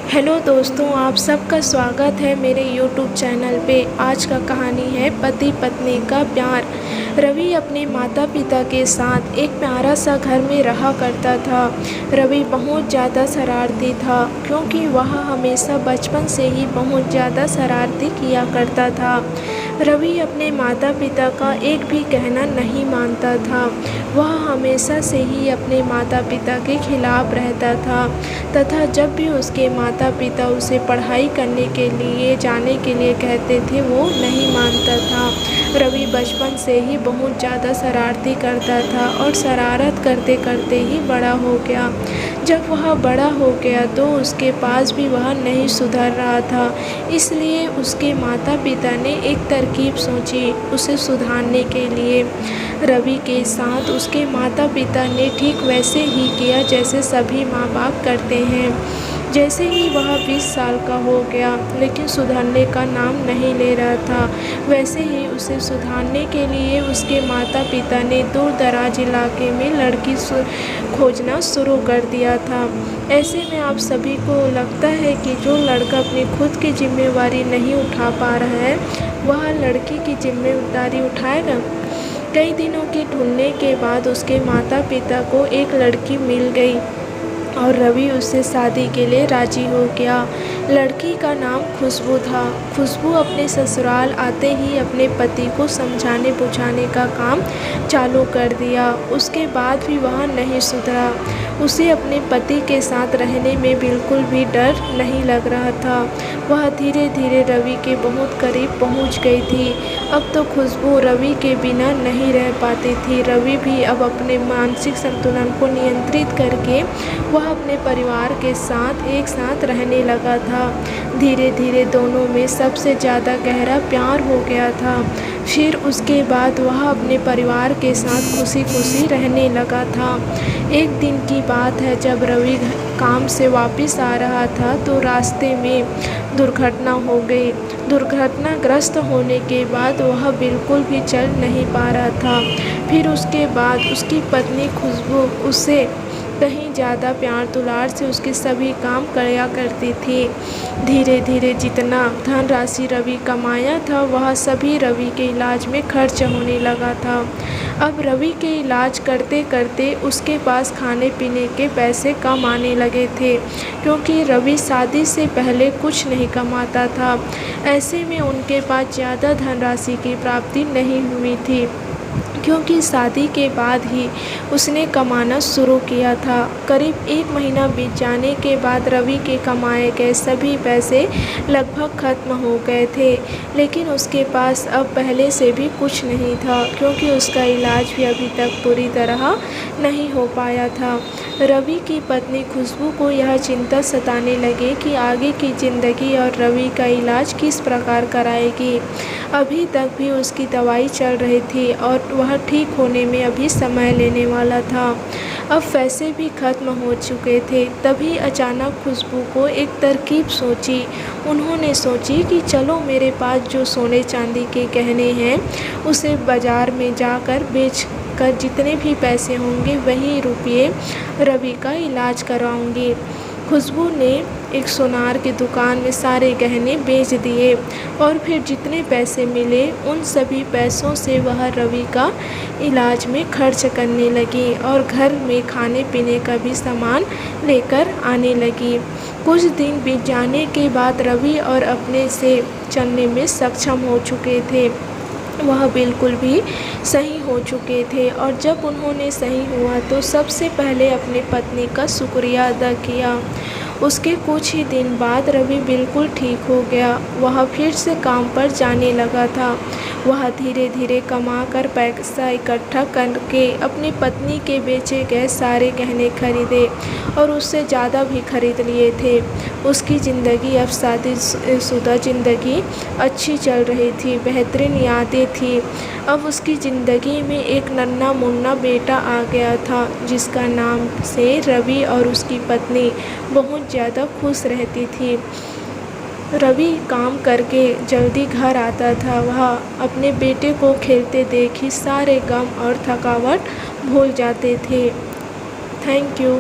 Hello दोस्तों, आप सबका स्वागत है मेरे यूट्यूब चैनल पे। आज का कहानी है पति पत्नी का प्यार। रवि अपने माता पिता के साथ एक प्यारा सा घर में रहा करता था। रवि बहुत ज़्यादा शरारती था क्योंकि वह हमेशा बचपन से ही बहुत ज़्यादा शरारती किया करता था। रवि अपने माता पिता का एक भी कहना नहीं मानता था। वह हमेशा से ही अपने माता पिता के खिलाफ रहता था तथा जब भी उसके माता पिता उसे पढ़ाई करने के लिए जाने के लिए कहते थे वो नहीं मानता था। रवि बचपन से ही बहुत ज़्यादा शरारती करता था और शरारत करते करते ही बड़ा हो गया। जब वह बड़ा हो गया तो उसके पास भी वह नहीं सुधर रहा था, इसलिए उसके माता पिता ने एक तरकीब सोची उसे सुधारने के लिए। रवि के साथ उसके माता पिता ने ठीक वैसे ही किया जैसे सभी माँ बाप करते हैं। जैसे ही वह 20 साल का हो गया लेकिन सुधरने का नाम नहीं ले रहा था, वैसे ही उसे सुधारने के लिए उसके माता पिता ने दूर दराज इलाके में लड़की खोजना शुरू कर दिया था। ऐसे में आप सभी को लगता है कि जो लड़का अपनी खुद की जिम्मेवारी नहीं उठा पा रहा है वह लड़की की जिम्मेदारी उठाएगा। कई दिनों के ढूंढने के बाद उसके माता पिता को एक लड़की मिल गई और रवि उससे शादी के लिए राजी हो गया। लड़की का नाम खुशबू था। खुशबू अपने ससुराल आते ही अपने पति को समझाने बुझाने का काम चालू कर दिया। उसके बाद भी वह नहीं सुधरा। उसे अपने पति के साथ रहने में बिल्कुल भी डर नहीं लग रहा था। वह धीरे धीरे रवि के बहुत करीब पहुंच गई थी। अब तो खुशबू रवि के बिना नहीं रह पाती थी। रवि भी अब अपने मानसिक संतुलन को नियंत्रित करके वह अपने परिवार के साथ एक साथ रहने लगा था। धीरे धीरे दोनों में सबसे ज़्यादा गहरा प्यार हो गया था। फिर उसके बाद वह अपने परिवार के साथ खुशी खुशी रहने लगा था। एक दिन की बात है, जब रवि काम से वापस आ रहा था तो रास्ते में दुर्घटना हो गई। दुर्घटनाग्रस्त होने के बाद वह बिल्कुल भी चल नहीं पा रहा था। फिर उसके बाद उसकी पत्नी खुशबू उससे कहीं ज़्यादा प्यार दुलार से उसके सभी काम किया करती थी। धीरे धीरे जितना धनराशि रवि कमाया था वह सभी रवि के इलाज में खर्च होने लगा था। अब रवि के इलाज करते करते उसके पास खाने पीने के पैसे कम आने लगे थे, क्योंकि रवि शादी से पहले कुछ नहीं कमाता था। ऐसे में उनके पास ज़्यादा धनराशि की प्राप्ति नहीं हुई थी, क्योंकि शादी के बाद ही उसने कमाना शुरू किया था। करीब 1 महीना बीत जाने के बाद रवि के कमाए गए सभी पैसे लगभग खत्म हो गए थे, लेकिन उसके पास अब पहले से भी कुछ नहीं था, क्योंकि उसका इलाज भी अभी तक पूरी तरह नहीं हो पाया था। रवि की पत्नी खुशबू को यह चिंता सताने लगी कि आगे की ज़िंदगी और रवि का इलाज किस प्रकार कराएगी। अभी तक भी उसकी दवाई चल रही थी और वह ठीक होने में अभी समय लेने वाला था। अब पैसे भी खत्म हो चुके थे। तभी अचानक खुशबू को एक तरकीब सोची। उन्होंने सोची कि चलो मेरे पास जो सोने चांदी के गहने हैं उसे बाज़ार में जाकर बेच कर जितने भी पैसे होंगे वही रुपये रवि का इलाज करवाऊंगी। खुशबू ने एक सोनार की दुकान में सारे गहने बेच दिए और फिर जितने पैसे मिले उन सभी पैसों से वह रवि का इलाज में खर्च करने लगी और घर में खाने पीने का भी सामान लेकर आने लगी। कुछ दिन बीत जाने के बाद रवि और अपने से चलने में सक्षम हो चुके थे। वह बिल्कुल भी सही हो चुके थे और जब उन्होंने सही हुआ तो सबसे पहले अपनी पत्नी का शुक्रिया अदा किया। उसके कुछ ही दिन बाद रवि बिल्कुल ठीक हो गया। वह फिर से काम पर जाने लगा था। वह धीरे धीरे कमाकर पैसा इकट्ठा करके अपनी पत्नी के बेचे गए सारे गहने खरीदे और उससे ज़्यादा भी खरीद लिए थे। उसकी ज़िंदगी अब शादीशुदा ज़िंदगी अच्छी चल रही थी, बेहतरीन यादें थी। अब उसकी ज़िंदगी में एक नन्हा मुन्ना बेटा आ गया था, जिसका नाम से रवि और उसकी पत्नी बहुत ज़्यादा खुश रहती थी। रवि काम करके जल्दी घर आता था। वह अपने बेटे को खेलते देख ही सारे गम और थकावट भूल जाते थे। Thank you.